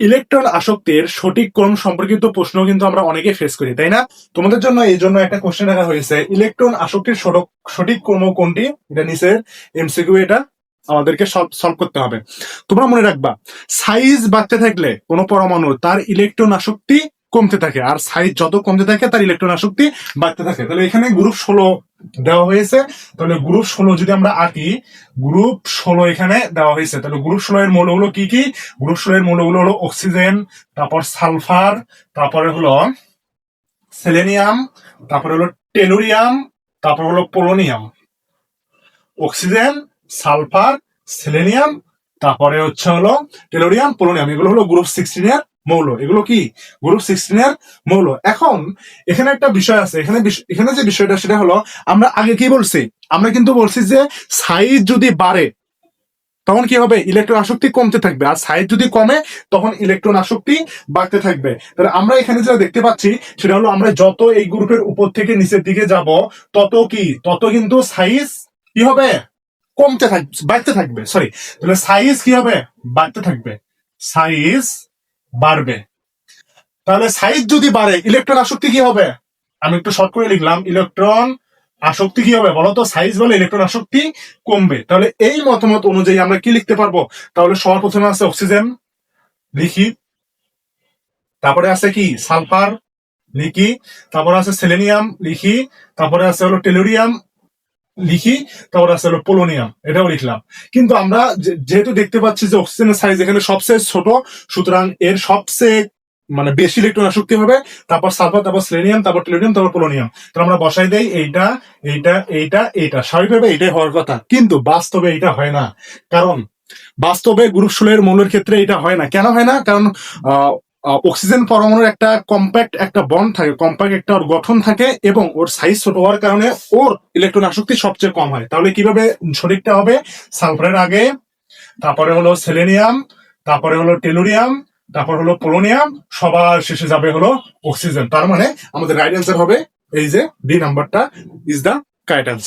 Electron আসক্তির সঠিক ক্রম সম্পর্কিত প্রশ্ন কিন্তু আমরা অনেকে ফেস করি, তাই না? তোমাদের জন্য এই জন্য একটা কোশ্চেন রাখা হয়েছে, ইলেকট্রন আসক্তির সঠিক ক্রম কোনটি। এটা নিচের এমসিকিউ, এটা আমাদেরকে সলভ করতে হবে। তোমরা মনে রাখবা, সাইজ বাড়তে থাকলে কোন পরমাণু তার ইলেকট্রন আসক্তি কমতে থাকে, আর সাইজ যত কমতে থাকে তার ইলেকট্রন আসক্তি বাড়তে থাকে। তাহলে এখানে গ্রুপ 16 দেওয়া হয়েছে। তাহলে গ্রুপ 16 যদি আমরা আঁকি, গ্রুপ 16 এখানে দেওয়া হয়েছে। তাহলে গ্রুপ 16 এর মৌলগুলো কি কি? গ্রুপ 16 এর মৌলগুলো হলো অক্সিজেন, তারপর সালফার, তারপরে হলো সেলেনিয়াম, তারপরে হলো টেলুরিয়াম, তারপর হলো পোলোনিয়াম। অক্সিজেন, সালফার, সেলেনিয়াম, তারপরে হচ্ছে হলো টেলোরিয়াম, পোলোনিয়াম। এগুলো হলো গ্রুপ 16 এর মৌল। এগুলো কি? গ্রুপ 16 এর মৌল। এখন এখানে একটা বিষয় আছে, এখানে যে বিষয়টা সেটা হলো, আমরা আগে কি বলছি? আমরা কিন্তু বলছি যে সাইজ যদি বাড়ে তখন কি হবে? ইলেকট্রন আসক্তি কমতে থাকবে, আর সাইজ যদি কমে তখন ইলেকট্রন আসক্তি বাড়তে থাকবে। তাহলে আমরা এখানে যেটা দেখতে পাচ্ছি সেটা হলো, আমরা যত এই গ্রুপের উপর থেকে নিচের দিকে যাব তত কিন্তু সাইজ কি হবে? কমতে থাকবে, বাড়তে থাকবে, সরি। তাহলে সাইজ কি হবে? বাড়তে থাকবে, সাইজ বাড়বে। তাহলে সাইজ যদি বাড়ে ইলেকট্রন আসক্তি কি হবে? আমি একটু শর্ট করে লিখলাম, ইলেকট্রন আসক্তি কি হবে বলতো? সাইজ বলে ইলেকট্রন আসক্তি কমবে। তাহলে এই মতামত অনুযায়ী আমরা কি লিখতে পারবো? তাহলে সবার প্রথমে আছে অক্সিজেন, লিখি। তারপরে আছে কি? সালফার, লিখি। তারপরে আছে সেলেনিয়াম, লিখি। তারপরে আছে হলো টেলুরিয়াম, লিখি। তারপরে আছে হলো পোলোনিয়াম, এটাও লিখলাম। কিন্তু আমরা যেহেতু দেখতে পাচ্ছি যে অক্সিজেনের সাইজ এখানে সবচেয়ে ছোট, সুতরাং এর সবচেয়ে বেশি ইলেকট্রন আসক্তি হবে, তারপর সালফার, তারপর সেলেনিয়াম, তারপর টেলুরিয়াম, তারপর পোলোনিয়াম। তো আমরা বসাই দেই এইটা, এইটা স্বাভাবিকভাবে এইটাই হওয়ার কথা, কিন্তু বাস্তবে এইটা হয় না। কারণ বাস্তবে গ্রুপ 16 এর মৌলের ক্ষেত্রে এটা হয় না। কেন হয় না? কারণ অক্সিজেন পরমাণুর একটা কম্প্যাক্ট একটা বন্ড থাকে, কম্প্যাক্ট একটা ওর গঠন থাকে, এবং ওর সাইজ ছোট হওয়ার কারণে ওর ইলেকট্রন আসক্তি সবচেয়ে কম হয়। তাহলে কিভাবে সঠিকটা হবে? সালফারের আগে, তারপরে হলো সেলেনিয়াম, তারপরে হলো টেলুরিয়াম, তারপর হলো পোলোনিয়াম, সবার শেষে যাবে হলো অক্সিজেন। তার মানে আমাদের রাইট অ্যান্সার হবে এই যে ডি নাম্বারটা ইজ দা কারেক্ট অ্যান্সার।